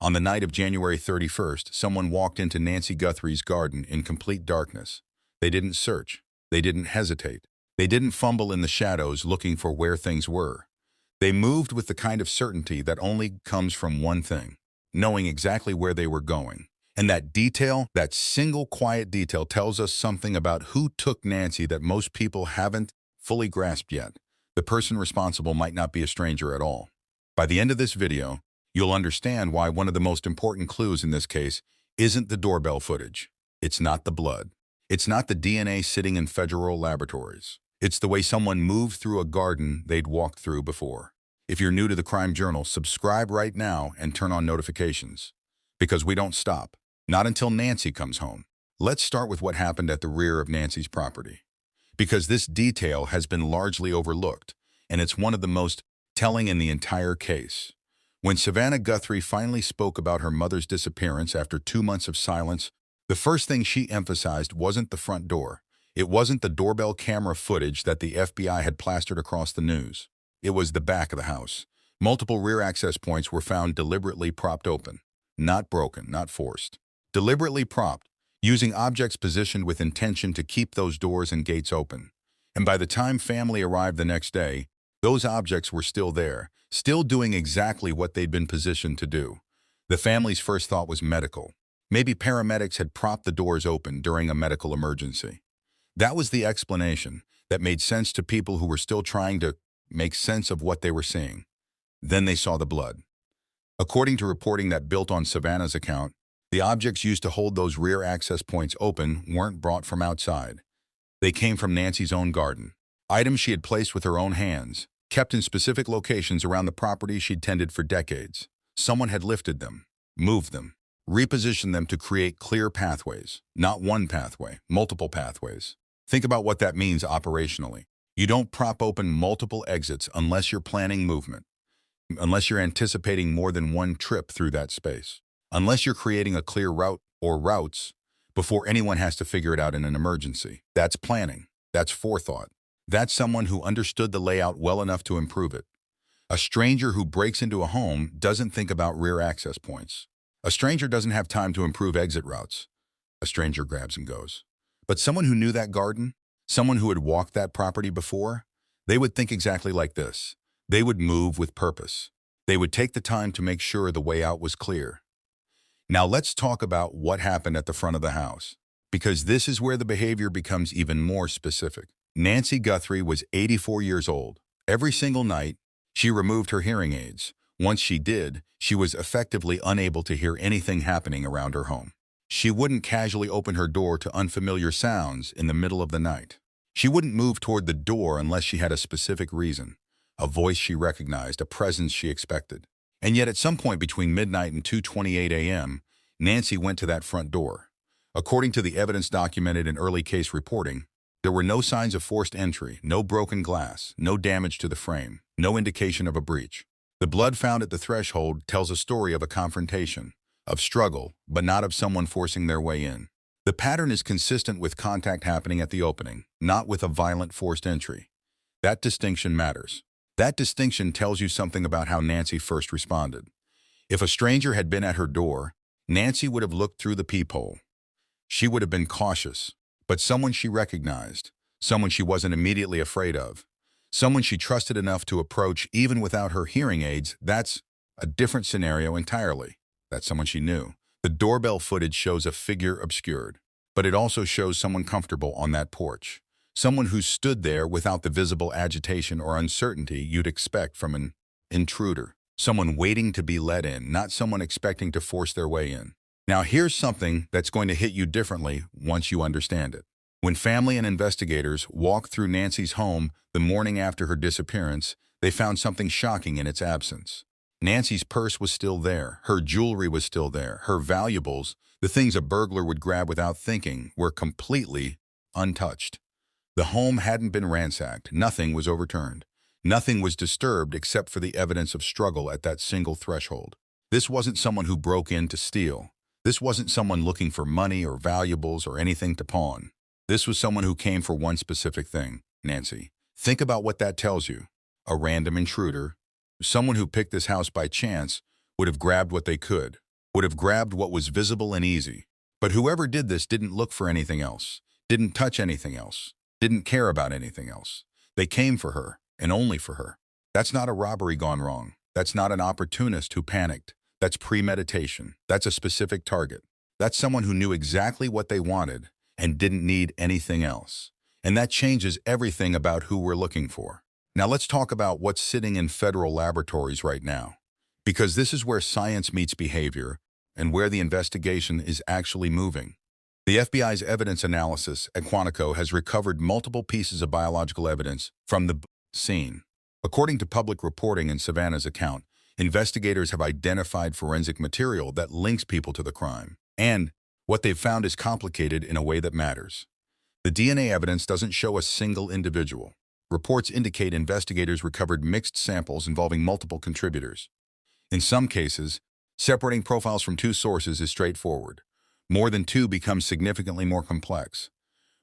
On the night of January 31st, someone walked into Nancy Guthrie's garden in complete darkness. They didn't search. They didn't hesitate. They didn't fumble in the shadows looking for where things were. They moved with the kind of certainty that only comes from one thing: knowing exactly where they were going. And that detail, that single quiet detail, tells us something about who took Nancy that most people haven't fully grasped yet. The person responsible might not be a stranger at all. By the end of this video, you'll understand why one of the most important clues in this case isn't the doorbell footage. It's not the blood. It's not the DNA sitting in federal laboratories. It's the way someone moved through a garden they'd walked through before. If you're new to the Crime Journal, subscribe right now and turn on notifications. Because we don't stop. Not until Nancy comes home. Let's start with what happened at the rear of Nancy's property. Because this detail has been largely overlooked, and it's one of the most telling in the entire case. When Savannah Guthrie finally spoke about her mother's disappearance after 2 months of silence, the first thing she emphasized wasn't the front door. It wasn't the doorbell camera footage that the FBI had plastered across the news. It was the back of the house. Multiple rear access points were found deliberately propped open. Not broken, not forced. Deliberately propped, using objects positioned with intention to keep those doors and gates open. And by the time family arrived the next day, those objects were still there, still doing exactly what they'd been positioned to do. The family's first thought was medical. Maybe paramedics had propped the doors open during a medical emergency. That was the explanation that made sense to people who were still trying to make sense of what they were seeing. Then they saw the blood. According to reporting that built on Savannah's account, the objects used to hold those rear access points open weren't brought from outside. They came from Nancy's own garden. Items she had placed with her own hands, kept in specific locations around the property she'd tended for decades. Someone had lifted them, moved them, repositioned them to create clear pathways. Not one pathway, multiple pathways. Think about what that means operationally. You don't prop open multiple exits unless you're planning movement, unless you're anticipating more than one trip through that space, unless you're creating a clear route or routes before anyone has to figure it out in an emergency. That's planning. That's forethought. That's someone who understood the layout well enough to improve it. A stranger who breaks into a home doesn't think about rear access points. A stranger doesn't have time to improve exit routes. A stranger grabs and goes. But someone who knew that garden, someone who had walked that property before, they would think exactly like this. They would move with purpose. They would take the time to make sure the way out was clear. Now let's talk about what happened at the front of the house, because this is where the behavior becomes even more specific. Nancy Guthrie was 84 years old. Every single night, she removed her hearing aids. Once she did, she was effectively unable to hear anything happening around her home. She wouldn't casually open her door to unfamiliar sounds in the middle of the night. She wouldn't move toward the door unless she had a specific reason, a voice she recognized, a presence she expected. And yet at some point between midnight and 2:28 a.m., Nancy went to that front door. According to the evidence documented in early case reporting, there were no signs of forced entry, no broken glass, no damage to the frame, no indication of a breach. The blood found at the threshold tells a story of a confrontation, of struggle, but not of someone forcing their way in. The pattern is consistent with contact happening at the opening, not with a violent forced entry. That distinction matters. That distinction tells you something about how Nancy first responded. If a stranger had been at her door, Nancy would have looked through the peephole. She would have been cautious, but someone she recognized, someone she wasn't immediately afraid of, someone she trusted enough to approach even without her hearing aids, that's a different scenario entirely. That's someone she knew. The doorbell footage shows a figure obscured, but it also shows someone comfortable on that porch. Someone who stood there without the visible agitation or uncertainty you'd expect from an intruder. Someone waiting to be let in, not someone expecting to force their way in. Now here's something that's going to hit you differently once you understand it. When family and investigators walked through Nancy's home the morning after her disappearance, they found something shocking in its absence. Nancy's purse was still there, her jewelry was still there, her valuables, the things a burglar would grab without thinking, were completely untouched. The home hadn't been ransacked, nothing was overturned. Nothing was disturbed except for the evidence of struggle at that single threshold. This wasn't someone who broke in to steal. This wasn't someone looking for money or valuables or anything to pawn. This was someone who came for one specific thing, Nancy. Think about what that tells you. A random intruder, someone who picked this house by chance, would have grabbed what they could, would have grabbed what was visible and easy. But whoever did this didn't look for anything else, didn't touch anything else, didn't care about anything else. They came for her, and only for her. That's not a robbery gone wrong. That's not an opportunist who panicked. That's premeditation. That's a specific target. That's someone who knew exactly what they wanted and didn't need anything else. And that changes everything about who we're looking for. Now let's talk about what's sitting in federal laboratories right now, because this is where science meets behavior and where the investigation is actually moving. The FBI's evidence analysis at Quantico has recovered multiple pieces of biological evidence from the scene. According to public reporting in Savannah's account, investigators have identified forensic material that links people to the crime. And what they've found is complicated in a way that matters. The DNA evidence doesn't show a single individual. Reports indicate investigators recovered mixed samples involving multiple contributors. In some cases, separating profiles from two sources is straightforward. More than two becomes significantly more complex.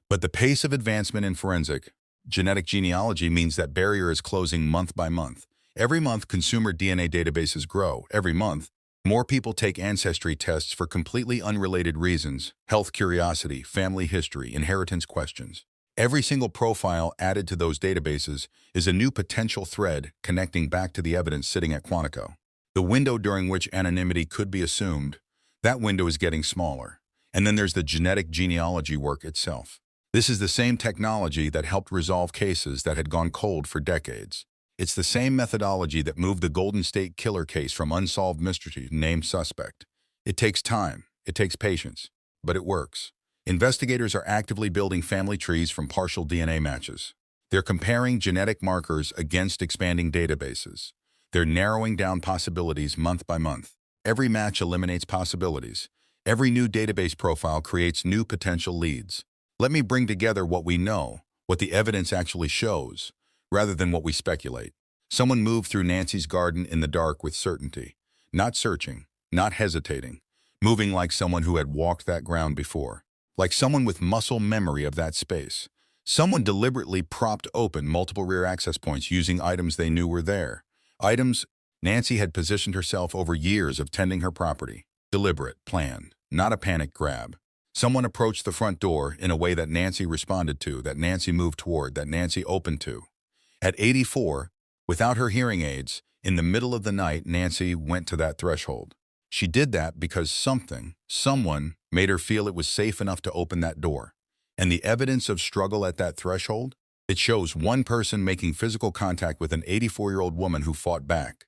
But the pace of advancement in forensic genetic genealogy means that barrier is closing month by month. Every month, consumer DNA databases grow. Every month, more people take ancestry tests for completely unrelated reasons: health curiosity, family history, inheritance questions. Every single profile added to those databases is a new potential thread connecting back to the evidence sitting at Quantico. The window during which anonymity could be assumed, that window is getting smaller. And then there's the genetic genealogy work itself. This is the same technology that helped resolve cases that had gone cold for decades. It's the same methodology that moved the Golden State Killer case from unsolved mystery to named suspect. It takes time, it takes patience, but it works. Investigators are actively building family trees from partial DNA matches. They're comparing genetic markers against expanding databases. They're narrowing down possibilities month by month. Every match eliminates possibilities. Every new database profile creates new potential leads. Let me bring together what we know, what the evidence actually shows, rather than what we speculate. Someone moved through Nancy's garden in the dark with certainty, not searching, not hesitating, moving like someone who had walked that ground before, like someone with muscle memory of that space. Someone deliberately propped open multiple rear access points using items they knew were there. Items Nancy had positioned herself over years of tending her property. Deliberate, planned, not a panic grab. Someone approached the front door in a way that Nancy responded to, that Nancy moved toward, that Nancy opened to. At 84, without her hearing aids, in the middle of the night, Nancy went to that threshold. She did that because someone made her feel it was safe enough to open that door. And the evidence of struggle at that threshold? It shows one person making physical contact with an 84-year-old woman who fought back.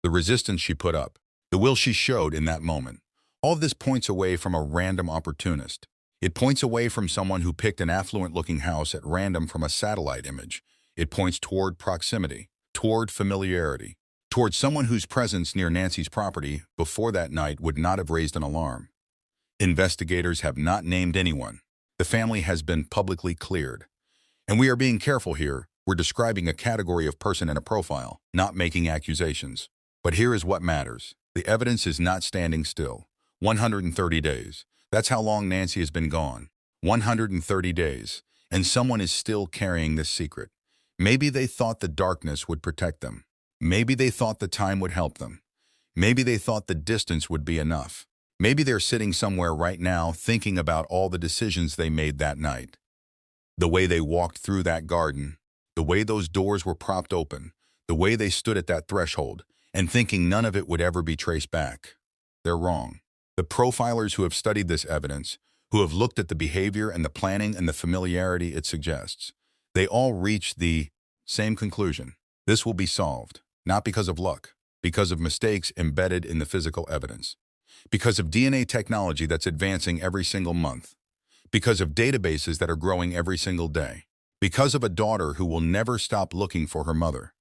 The resistance she put up, the will she showed in that moment. All of this points away from a random opportunist. It points away from someone who picked an affluent-looking house at random from a satellite image. It points toward proximity, toward familiarity, toward someone whose presence near Nancy's property before that night would not have raised an alarm. Investigators have not named anyone. The family has been publicly cleared. And we are being careful here. We're describing a category of person in a profile, not making accusations. But here is what matters. The evidence is not standing still. 130 days. That's how long Nancy has been gone. 130 days. And someone is still carrying this secret. Maybe they thought the darkness would protect them. Maybe they thought the time would help them. Maybe they thought the distance would be enough. Maybe they're sitting somewhere right now thinking about all the decisions they made that night. The way they walked through that garden, the way those doors were propped open, the way they stood at that threshold, and thinking none of it would ever be traced back. They're wrong. The profilers who have studied this evidence, who have looked at the behavior and the planning and the familiarity it suggests, they all reach the same conclusion. This will be solved, not because of luck, because of mistakes embedded in the physical evidence, because of DNA technology that's advancing every single month, because of databases that are growing every single day, because of a daughter who will never stop looking for her mother.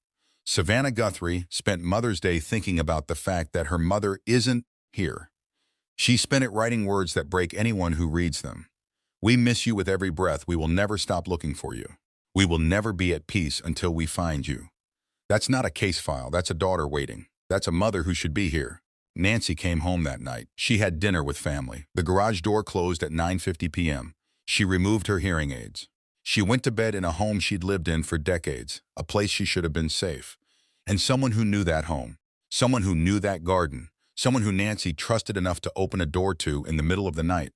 Savannah Guthrie spent Mother's Day thinking about the fact that her mother isn't here. She spent it writing words that break anyone who reads them. We miss you with every breath. We will never stop looking for you. We will never be at peace until we find you. That's not a case file. That's a daughter waiting. That's a mother who should be here. Nancy came home that night. She had dinner with family. The garage door closed at 9:50 p.m. She removed her hearing aids. She went to bed in a home she'd lived in for decades, a place she should have been safe. And someone who knew that home, someone who knew that garden, someone who Nancy trusted enough to open a door to in the middle of the night,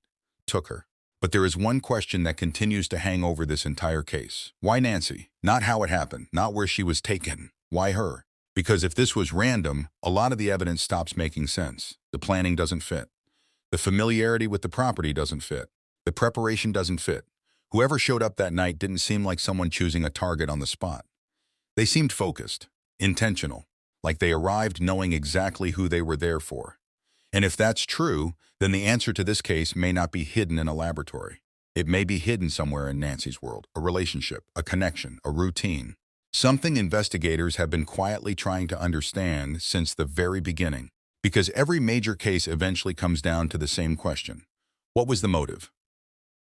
took her. But there is one question that continues to hang over this entire case. Why Nancy? Not how it happened, not where she was taken. Why her? Because if this was random, a lot of the evidence stops making sense. The planning doesn't fit. The familiarity with the property doesn't fit. The preparation doesn't fit. Whoever showed up that night didn't seem like someone choosing a target on the spot. They seemed focused, intentional, like they arrived knowing exactly who they were there for. And if that's true, then the answer to this case may not be hidden in a laboratory. It may be hidden somewhere in Nancy's world, a relationship, a connection, a routine. Something investigators have been quietly trying to understand since the very beginning. Because every major case eventually comes down to the same question. What was the motive?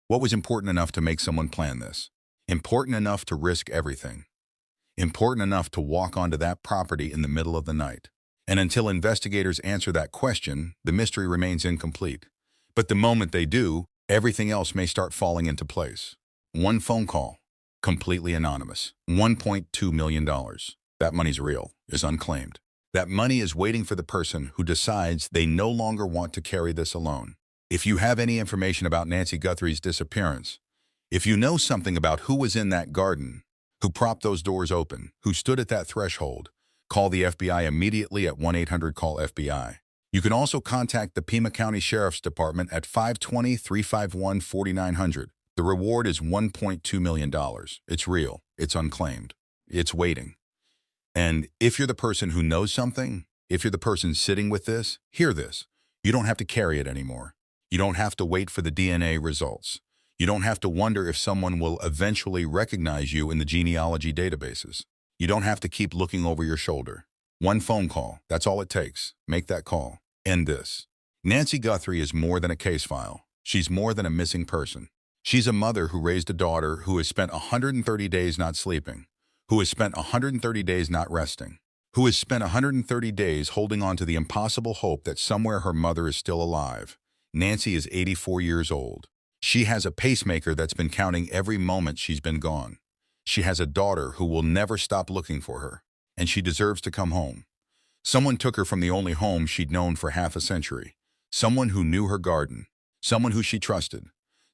What was important enough to make someone plan this? Important enough to risk everything? Important enough to walk onto that property in the middle of the night? And until investigators answer that question, the mystery remains incomplete. But the moment they do, everything else may start falling into place. One phone call, completely anonymous. $1.2 million. That money's real, is unclaimed. That money is waiting for the person who decides they no longer want to carry this alone. If you have any information about Nancy Guthrie's disappearance, if you know something about who was in that garden, who propped those doors open, who stood at that threshold, call the FBI immediately at 1-800-CALL-FBI. You can also contact the Pima County Sheriff's Department at 520-351-4900. The reward is $1.2 million. It's real. It's unclaimed. It's waiting. And if you're the person who knows something, if you're the person sitting with this, hear this. You don't have to carry it anymore. You don't have to wait for the DNA results. You don't have to wonder if someone will eventually recognize you in the genealogy databases. You don't have to keep looking over your shoulder. One phone call, that's all it takes. Make that call. End this. Nancy Guthrie is more than a case file. She's more than a missing person. She's a mother who raised a daughter who has spent 130 days not sleeping, who has spent 130 days not resting, who has spent 130 days holding on to the impossible hope that somewhere her mother is still alive. Nancy is 84 years old. She has a pacemaker that's been counting every moment she's been gone. She has a daughter who will never stop looking for her, and she deserves to come home. Someone took her from the only home she'd known for half a century. Someone who knew her garden. Someone who she trusted.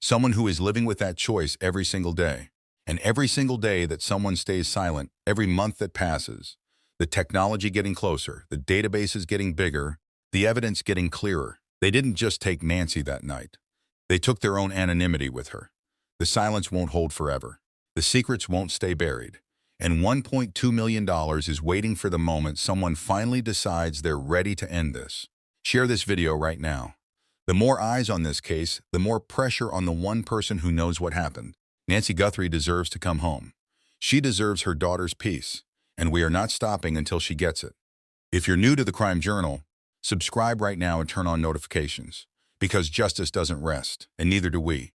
Someone who is living with that choice every single day. And every single day that someone stays silent, every month that passes, the technology getting closer, the databases getting bigger, the evidence getting clearer. They didn't just take Nancy that night. They took their own anonymity with her. The silence won't hold forever. The secrets won't stay buried. And $1.2 million is waiting for the moment someone finally decides they're ready to end this. Share this video right now. The more eyes on this case, the more pressure on the one person who knows what happened. Nancy Guthrie deserves to come home. She deserves her daughter's peace, and we are not stopping until she gets it. If you're new to the Crime Journal, subscribe right now and turn on notifications, because justice doesn't rest, and neither do we.